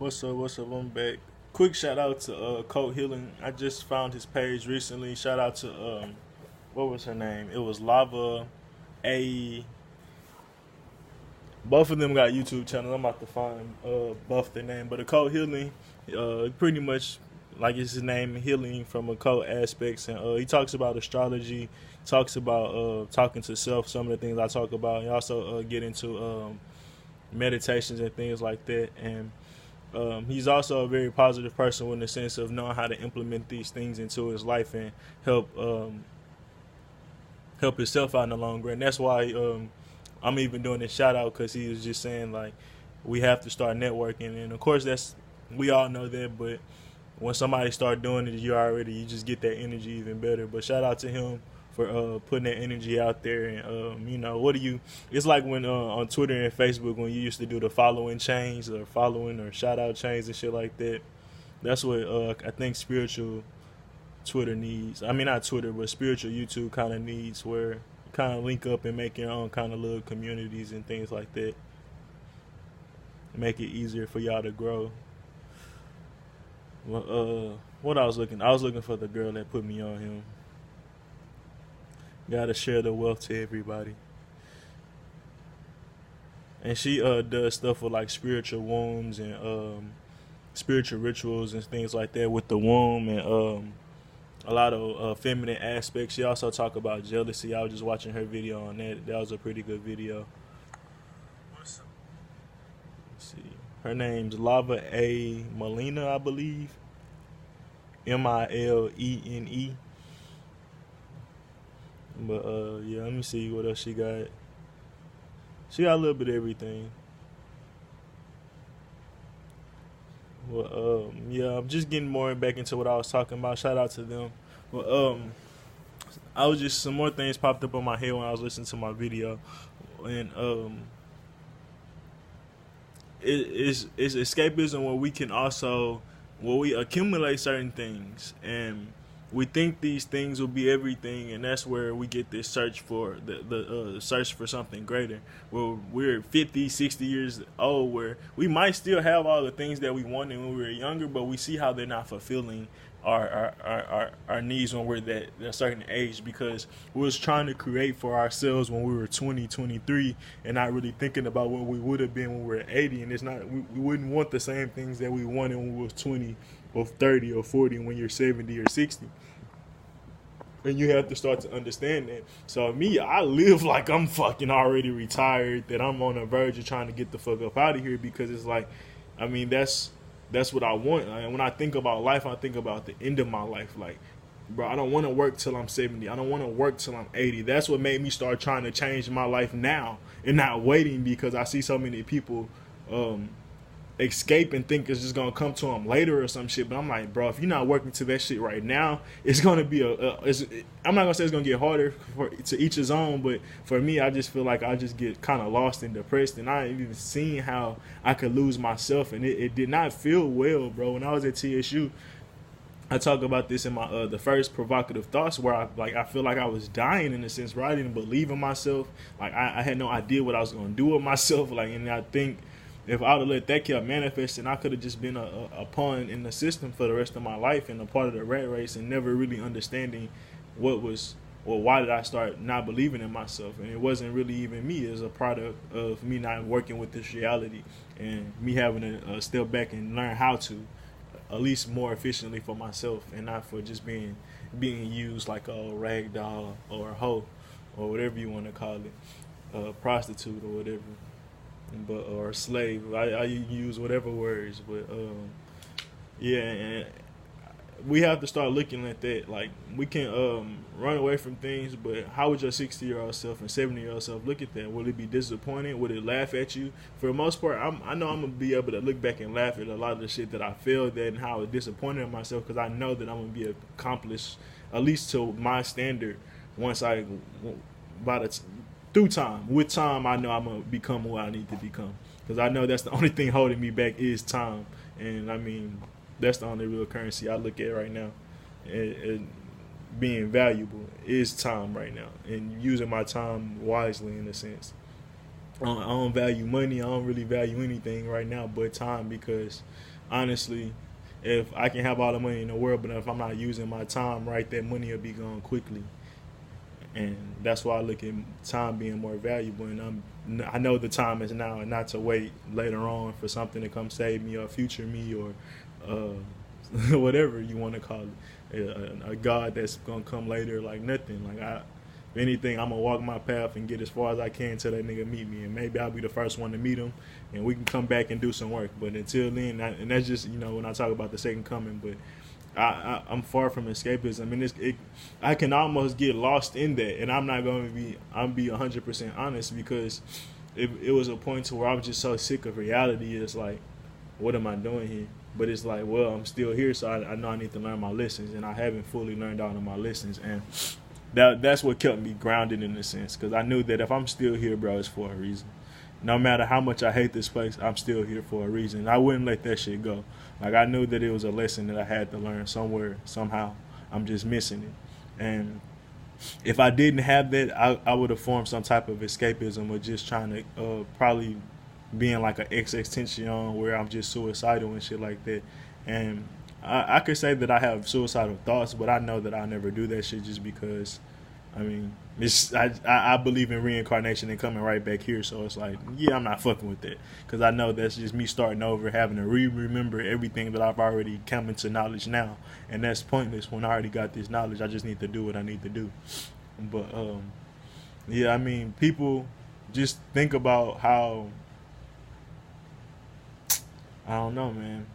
What's up? What's up? I'm back. Quick shout out to Colt Healing. I just found his page recently. Shout out to what was her name? It was Lava A. Both of them got YouTube channels. I'm about to find both their name, but the Colt Healing, pretty much like it's his name, healing from occult aspects, and he talks about astrology, talks about talking to self. Some of the things I talk about, and also get into meditations and things like that, and he's also a very positive person in the sense of knowing how to implement these things into his life and help himself out in the long run. That's why I'm even doing this shout out because he was just saying like we have to start networking, and of course that's we all know that, but when somebody start doing it, you just get that energy even better. But shout out to him for putting that energy out there, and what do you? It's like when on Twitter and Facebook when you used to do the following chains or following or shout out chains and shit like that. That's what I think spiritual Twitter needs. I mean not Twitter, but spiritual YouTube kind of needs, where you kind of link up and make your own kind of little communities and things like that. Make it easier for y'all to grow. Well, what I was looking for the girl that put me on him. Gotta share the wealth to everybody. And she does stuff with like spiritual wombs and spiritual rituals and things like that with the womb, and a lot of feminine aspects. She also talk about jealousy. I was just watching her video on that. That was a pretty good video. Let's see. Her name's Lava A. Molina, I believe. Milene. But yeah, let me see what else she got. She got a little bit of everything. Well, yeah, I'm just getting more back into what I was talking about. Shout out to them. Well, I was just some more things popped up on my head when I was listening to my video, and it's escapism where we accumulate certain things and we think these things will be everything, and that's where we get this search for the search for something greater, where we're 50, 60 years old, where we might still have all the things that we wanted when we were younger, but we see how they're not fulfilling our needs when we're that a certain age, because we was trying to create for ourselves when we were 20, 23, and not really thinking about what we would have been when we were 80. And it's not, we wouldn't want the same things that we wanted when we was 20 or 30 or 40 when you're 70 or 60. And you have to start to understand that. So me, I live like I'm fucking already retired, that I'm on the verge of trying to get the fuck up out of here, because it's like, I mean, that's what I want. And when I think about life, I think about the end of my life. Like, bro, I don't want to work till I'm 70. I don't want to work till I'm 80. That's what made me start trying to change my life now and not waiting, because I see so many people escape and think it's just gonna come to them later or some shit. But I'm like, bro, if you're not working to that shit right now, it's gonna be I'm not gonna say it's gonna get harder to each his own, but for me, I just feel like I just get kind of lost and depressed, and I ain't even seen how I could lose myself, and it did not feel well, bro. When I was at TSU, I talk about this in my the first provocative thoughts, where I feel like I was dying in a sense, where I didn't believe in myself. Like I had no idea what I was gonna do with myself. Like, and I think if I would have let that kept manifesting, I could have just been a pawn in the system for the rest of my life and a part of the rat race, and never really understanding why did I start not believing in myself. And it wasn't really even me. It was a product of me not working with this reality and me having to step back and learn how to, at least more efficiently for myself, and not for just being used like a rag doll or a hoe or whatever you want to call it, a prostitute or whatever. But or a slave. I use whatever words, but yeah, and we have to start looking at that. Like, we can run away from things, but how would your 60-year-old self and 70-year-old self look at that? Will it be disappointed? Would it laugh at you? For the most part, I know I'm gonna be able to look back and laugh at a lot of the shit that I failed at and how I was disappointed in myself, because I know that I'm gonna be accomplished, at least to my standard, once I through time. With time, I know I'm going to become who I need to become. Because I know that's the only thing holding me back is time. And, I mean, that's the only real currency I look at right now. And being valuable is time right now. And using my time wisely, in a sense. I don't value money. I don't really value anything right now but time, because honestly, if I can have all the money in the world, but if I'm not using my time right, that money will be gone quickly. And that's why I look at time being more valuable. And I know the time is now, and not to wait later on for something to come save me or future me or whatever you want to call it. A God that's gonna come later, like nothing. Like if anything, I'm gonna walk my path and get as far as I can till that nigga meet me, and maybe I'll be the first one to meet him, and we can come back and do some work. But until then, and that's just when I talk about the second coming, but I'm far from escapism. I mean, I can almost get lost in that, and I'm not going to be. I'm be 100% honest, because it was a point to where I was just so sick of reality. It's like, what am I doing here? But it's like, well, I'm still here, so I know I need to learn my lessons, and I haven't fully learned all of my lessons, and that's what kept me grounded in a sense, because I knew that if I'm still here, bro, it's for a reason. No matter how much I hate this place, I'm still here for a reason. I wouldn't let that shit go. Like, I knew that it was a lesson that I had to learn somewhere, somehow. I'm just missing it. And if I didn't have that, I would have formed some type of escapism, or just trying to probably being like an existential, where I'm just suicidal and shit like that. And I could say that I have suicidal thoughts, but I know that I never do that shit, just because, I mean, I believe in reincarnation and coming right back here. So it's like, yeah, I'm not fucking with that, because I know that's just me starting over, having to remember everything that I've already come into knowledge now, and that's pointless when I already got this knowledge. I just need to do what I need to do. But yeah, I mean, people just think about how, I don't know, man,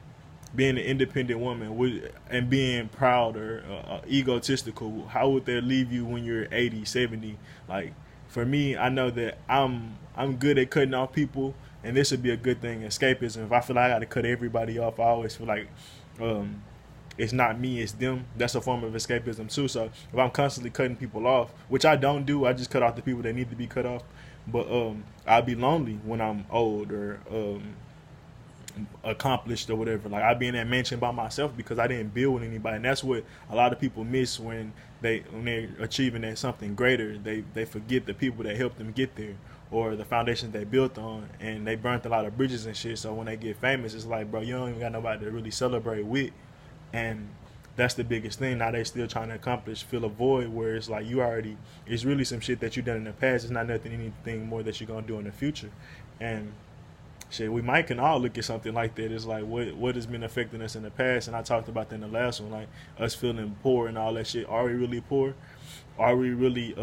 being an independent woman and being proud or egotistical, how would that leave you when you're 80, 70? Like, for me, I know that I'm good at cutting off people, and this would be a good thing, escapism. If I feel like I got to cut everybody off, I always feel like it's not me, it's them. That's a form of escapism too. So if I'm constantly cutting people off, which I don't do, I just cut off the people that need to be cut off. But I'll be lonely when I'm old or accomplished or whatever. Like, I be in that mansion by myself because I didn't build with anybody, and that's what a lot of people miss when they're achieving that something greater. They forget the people that helped them get there, or the foundations they built on, and they burnt a lot of bridges and shit. So when they get famous, it's like, bro, you don't even got nobody to really celebrate with. And that's the biggest thing. Now they still trying to accomplish, fill a void, where it's like, it's really some shit that you done in the past. It's not anything more that you're gonna do in the future. And shit, we might can all look at something like that. It's like, what has been affecting us in the past, and I talked about that in the last one, like us feeling poor and all that shit. Are we really poor? Are we really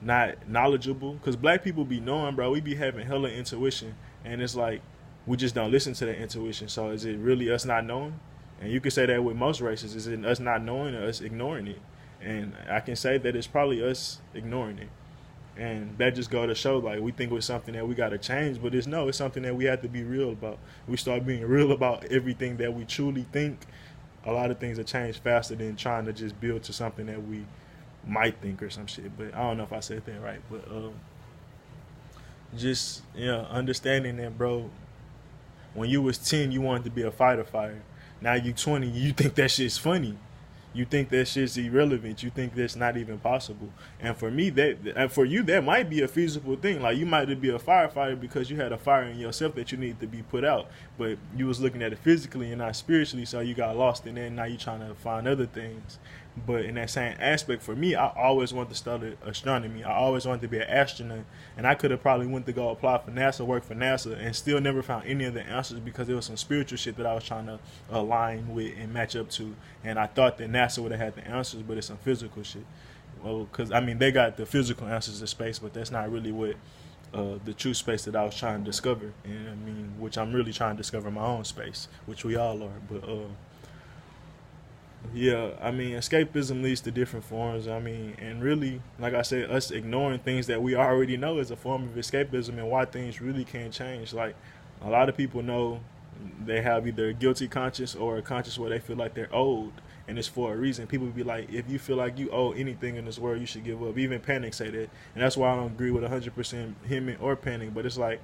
not knowledgeable? Because black people be knowing, bro. We be having hella intuition, and it's like, we just don't listen to that intuition. So is it really us not knowing? And you can say that with most races. Is it us not knowing or us ignoring it? And I can say that it's probably us ignoring it. And that just go to show, like, we think it's something that we got to change, but it's something that we have to be real about. We start being real about everything that we truly think, a lot of things will change faster than trying to just build to something that we might think or some shit. But I don't know if I said that right. But just, understanding that, bro, when you was 10, you wanted to be a fighter fighter. Now you 20, you think that shit's funny. You think that shit's irrelevant. You think that's not even possible. And for me, for you, that might be a feasible thing. Like, you might be a firefighter because you had a fire in yourself that you need to be put out. But you was looking at it physically and not spiritually, so you got lost in it, and now you're trying to find other things. But in that same aspect, for me, I always wanted to study astronomy. I always wanted to be an astronaut. And I could have probably went to go apply for NASA, work for NASA, and still never found any of the answers, because there was some spiritual shit that I was trying to align with and match up to. And I thought that NASA would have had the answers, but it's some physical shit. Well, because, I mean, they got the physical answers to space, but that's not really what the true space that I was trying to discover. And I mean, which I'm really trying to discover my own space, which we all are. But yeah, I mean, escapism leads to different forms. I mean, and really, like I said, us ignoring things that we already know is a form of escapism, and why things really can't change. Like, a lot of people know they have either a guilty conscience or a conscience where they feel like they're owed, and it's for a reason. People be like, if you feel like you owe anything in this world, you should give up. Even Panic say that, and that's why I don't agree with 100% him or Panic. But it's like,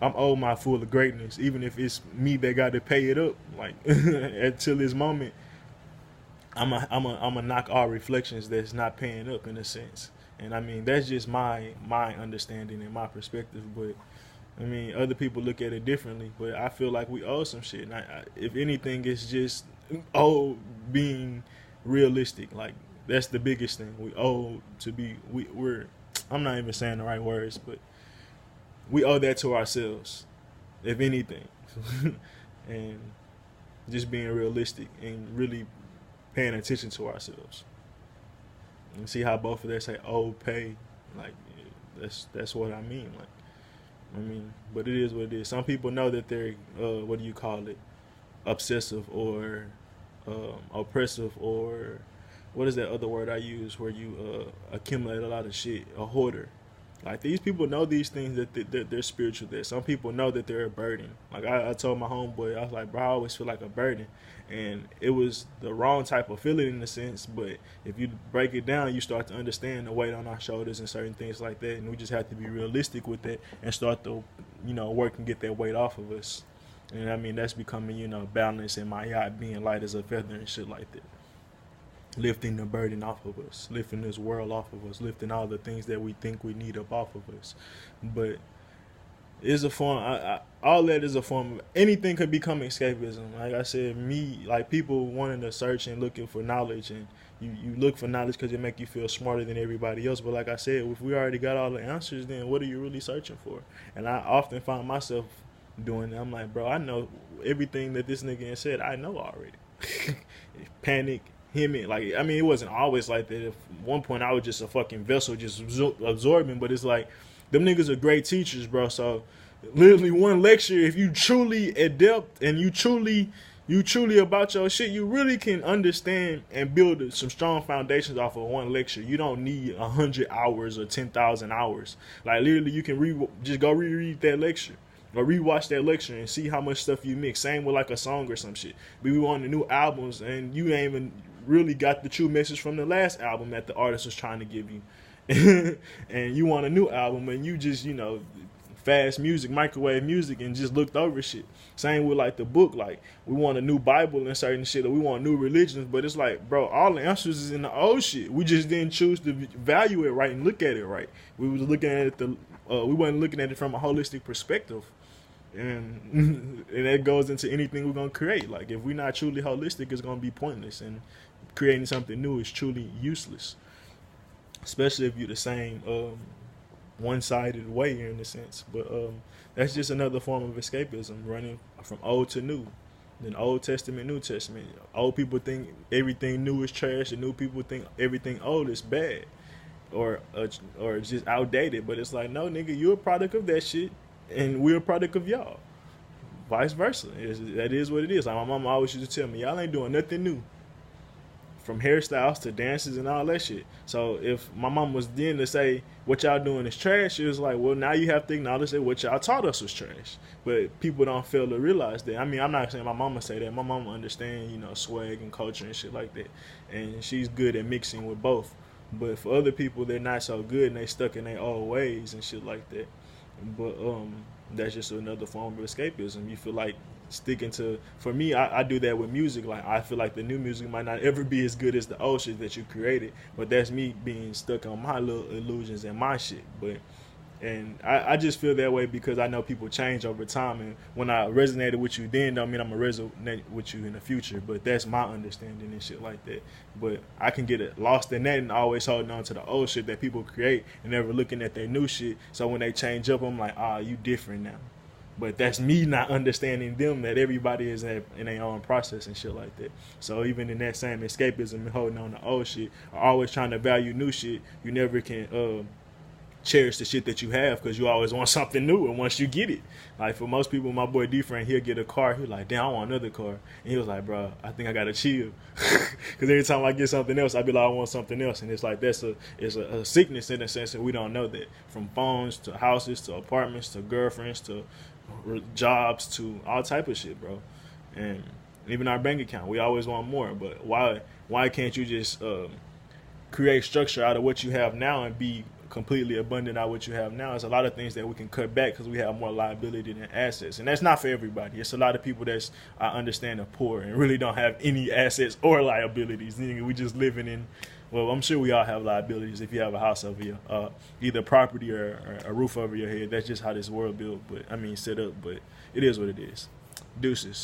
I'm owed my full of greatness, even if it's me that got to pay it up. Like, until this moment, I'm a knock all reflections that's not paying up, in a sense. And I mean, that's just my understanding and my perspective. But I mean, other people look at it differently. But I feel like we owe some shit. And if anything, it's just being realistic. Like that's the biggest thing we owe to be. We're. I'm not even saying the right words, but we owe that to ourselves, if anything, and just being realistic and really paying attention to ourselves. And see how both of them say, "Oh, pay," like that's what I mean. Like, I mean, but it is what it is. Some people know that they're what do you call it, obsessive or oppressive, or what is that other word I use where you accumulate a lot of shit, a hoarder. Like these people know these things that they're spiritual. That some people know that they're a burden. Like I told my homeboy, I was like, bro, I always feel like a burden, and it was the wrong type of feeling in a sense. But if you break it down, you start to understand the weight on our shoulders and certain things like that. And we just have to be realistic with that and start to, work and get that weight off of us. And I mean that's becoming, balance in my yacht being light as a feather and shit like that. Lifting the burden off of us, lifting this world off of us, lifting all the things that we think we need up off of us. But it's a form, all that is a form of, anything could become escapism. Like I said, like people wanting to search and looking for knowledge, and you look for knowledge because it make you feel smarter than everybody else. But like I said, if we already got all the answers, then what are you really searching for? And I often find myself doing that. I'm like, bro, I know everything that this nigga said, I know already. Panic. Like, I mean, it wasn't always like that. At one point, I was just a fucking vessel, just absorbing. But it's like, them niggas are great teachers, bro. So, literally, one lecture, if you truly adept and you truly about your shit, you really can understand and build some strong foundations off of one lecture. You don't need 100 hours or 10,000 hours. Like, literally, you can just go reread that lecture. Or rewatch that lecture and see how much stuff you mix. Same with like a song or some shit. We on the new albums and you ain't even really got the true message from the last album that the artist was trying to give you. And you want a new album and you just, fast music, microwave music, and just looked over shit. Same with like the book. Like we want a new Bible and certain shit, or we want new religions, but it's like, bro, all the answers is in the old shit. We just didn't choose to value it right and look at it right. We was looking at it we wasn't looking at it from a holistic perspective. And that goes into anything we're going to create. Like, if we're not truly holistic, it's going to be pointless. And creating something new is truly useless. Especially if you're the same one-sided way in a sense. But that's just another form of escapism, running from old to new. Then Old Testament, New Testament. Old people think everything new is trash, and new people think everything old is bad. Or just outdated. But it's like, no, nigga, you're a product of that shit. And we're a product of y'all. Vice versa. That is what it is. Like my mama always used to tell me, y'all ain't doing nothing new. From hairstyles to dances and all that shit. So if my mom was then to say what y'all doing is trash, it was like, well, now you have to acknowledge that what y'all taught us was trash. But people don't fail to realize that. I mean, I'm not saying my mama say that. My mama understand, swag and culture and shit like that. And she's good at mixing with both. But for other people, they're not so good and they stuck in their old ways and shit like that. But that's just another form of escapism. You feel like sticking to, for me, I do that with music. Like I feel like the new music might not ever be as good as the old shit that you created, but that's me being stuck on my little illusions and my shit. But and I just feel that way because I know people change over time, and when I resonated with you then, don't mean I'm gonna resonate with you in the future. But that's my understanding and shit like that. But I can get lost in that and always holding on to the old shit that people create and never looking at their new shit. So when they change up, I'm like, you different now. But that's me not understanding them, that everybody is in their own process and shit like that. So even in that same escapism and holding on to old shit, or always trying to value new shit, you never can cherish the shit that you have because you always want something new. And once you get it, like for most people, my boy D-Frank, he'll get a car. He's like, damn, I want another car. And he was like, bro, I think I got to chill. Because every time I get something else, I be like, I want something else. And it's like, it's a sickness in a sense, and we don't know that. From phones to houses to apartments to girlfriends to jobs to all type of shit, bro. And even our bank account, we always want more. But why can't you just create structure out of what you have now and be completely abundant out what you have now? There's a lot of things that we can cut back because we have more liability than assets, and that's not for everybody. It's a lot of people that's, I understand, are poor and really don't have any assets or liabilities. We just living in Well, I'm sure we all have liabilities if you have a house over your, either property or a roof over your head. That's just how this world built. But I mean, set up. But it is what it is. Deuces.